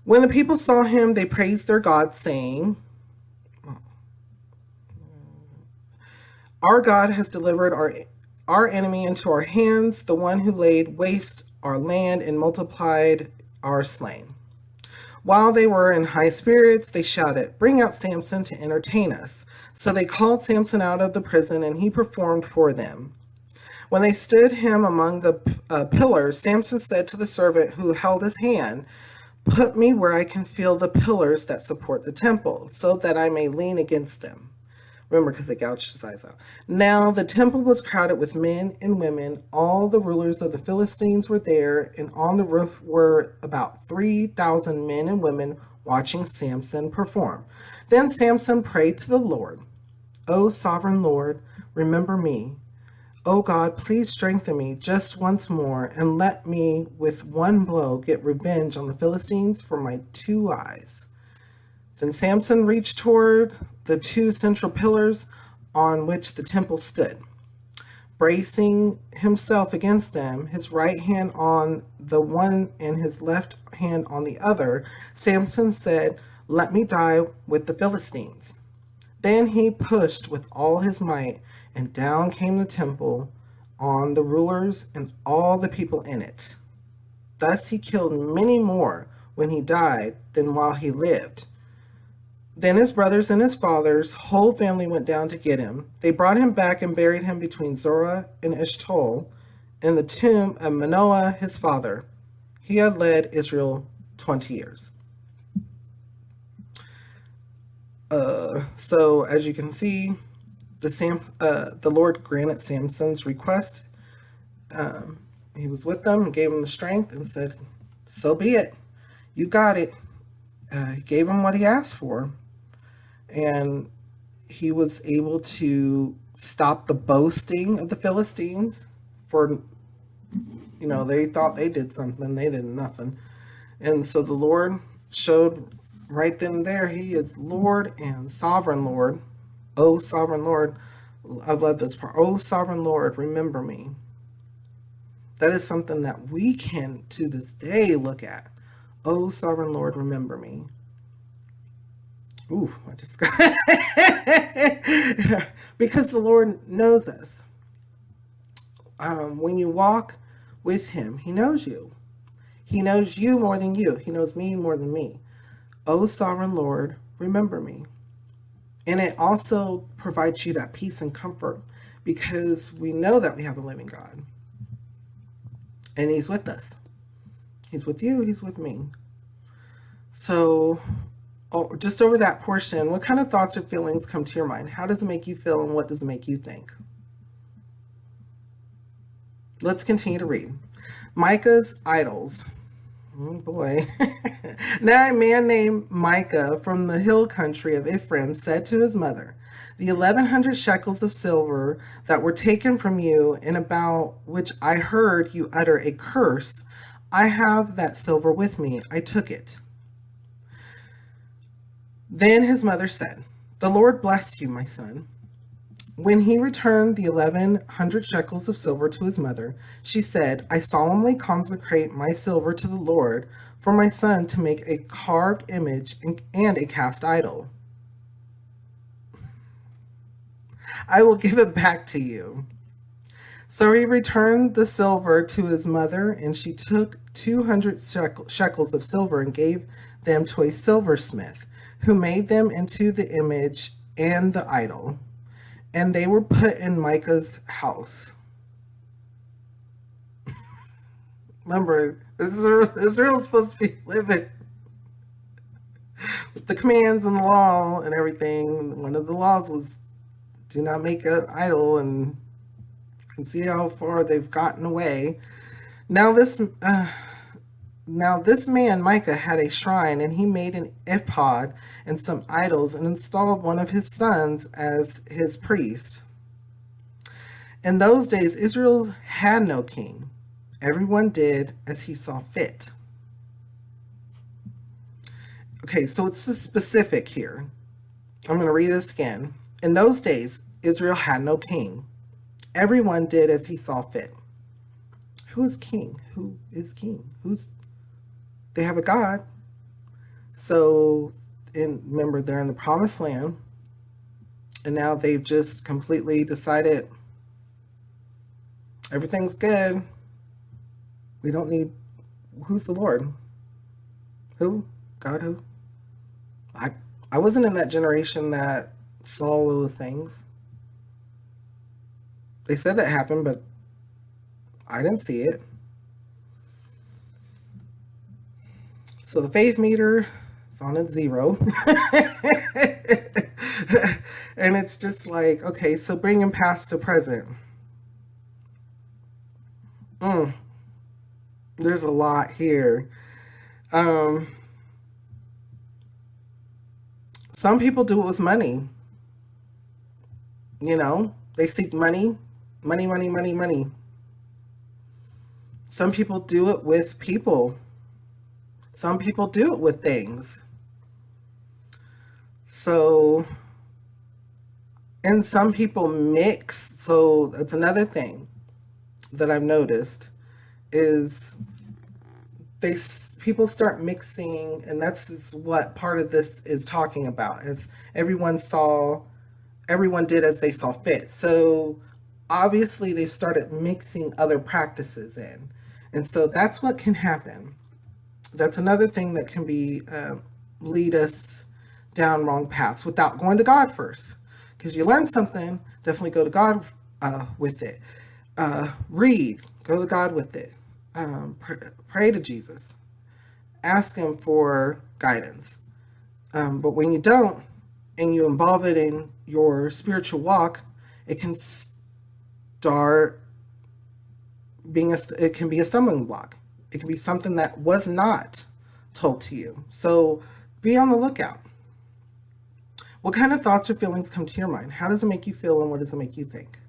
When the people saw him, they praised their God, saying, "Our God has delivered our enemy into our hands, the one who laid waste our land and multiplied our slain." While they were in high spirits, they shouted, "Bring out Samson to entertain us." So they called Samson out of the prison, and he performed for them. When they stood him among the pillars, Samson said to the servant who held his hand, "Put me where I can feel the pillars that support the temple, so that I may lean against them." Remember, because they gouged his eyes out. Now the temple was crowded with men and women. All the rulers of the Philistines were there, and on the roof were about 3,000 men and women watching Samson perform. Then Samson prayed to the Lord, "O sovereign Lord, remember me. O God, please strengthen me just once more, and let me with one blow get revenge on the Philistines for my 2 eyes." Then Samson reached toward the 2 central pillars on which the temple stood. Bracing himself against them, his right hand on the one and his left hand on the other, Samson said, "Let me die with the Philistines." Then he pushed with all his might, and down came the temple on the rulers and all the people in it. Thus he killed many more when he died than while he lived. Then his brothers and his father's whole family went down to get him. They brought him back and buried him between Zorah and Eshtaol in the tomb of Manoah his father. He had led Israel 20 years. So as you can see, the Lord granted Samson's request. He was with them and gave him the strength and said, "So be it. You got it." He gave him what he asked for. And he was able to stop the boasting of the Philistines for, they thought they did something. They did nothing. And so the Lord showed right then and there, he is Lord and sovereign Lord. "Oh, sovereign Lord," I love this part. "Oh, sovereign Lord, remember me." That is something that we can, to this day, look at. "Oh, sovereign Lord, remember me." Ooh, I just got because the Lord knows us. When you walk with him, he knows you. He knows you more than you. He knows me more than me. "Oh, sovereign Lord, remember me." And it also provides you that peace and comfort because we know that we have a living God. And he's with us. He's with you. He's with me. So, just over that portion, what kind of thoughts or feelings come to your mind? How does it make you feel, and what does it make you think? Let's continue to read. Micah's idols. Oh boy. Now a man named Micah from the hill country of Ephraim said to his mother, "The 1,100 shekels of silver that were taken from you, and about which I heard you utter a curse, I have that silver with me. I took it." Then his mother said, "The Lord bless you, my son." When he returned the 1,100 shekels of silver to his mother, she said, "I solemnly consecrate my silver to the Lord for my son to make a carved image and a cast idol. I will give it back to you." So he returned the silver to his mother, and she took 200 shekels of silver and gave them to a silversmith, who made them into the image and the idol. And they were put in Micah's house. Remember, Israel is supposed to be living with the commands and the law and everything. One of the laws was do not make an idol, and you can see how far they've gotten away. Now this man, Micah, had a shrine, and he made an ephod and some idols and installed one of his sons as his priest. In those days, Israel had no king. Everyone did as he saw fit. Okay, so it's specific here. I'm going to read this again. In those days, Israel had no king. Everyone did as he saw fit. Who is king? Who is king? They have a God. So, remember, they're in the promised land, and now they've just completely decided everything's good. We don't need. Who's the Lord? Who? God who? I I wasn't in that generation that saw all those things. They said that happened, but I didn't see it. So the faith meter is on a zero. And it's just like, okay, so bringing past to present. Mm, there's a lot here. Um, some people do it with money. They seek money, money, money, money, money. Some people do it with people. Some people do it with things. So, and some people mix. So that's another thing that I've noticed is they people start mixing, and that's what part of this is talking about. Is everyone did as they saw fit. So obviously they've started mixing other practices in, and so that's what can happen. That's another thing that can be lead us down wrong paths without going to God first. Because you learn something, definitely go to God with it. Read, go to God with it. Pray to Jesus. Ask Him for guidance. But when you don't, and you involve it in your spiritual walk, it can start it can be a stumbling block. It can be something that was not told to you. So be on the lookout. What kind of thoughts or feelings come to your mind? How does it make you feel, and what does it make you think?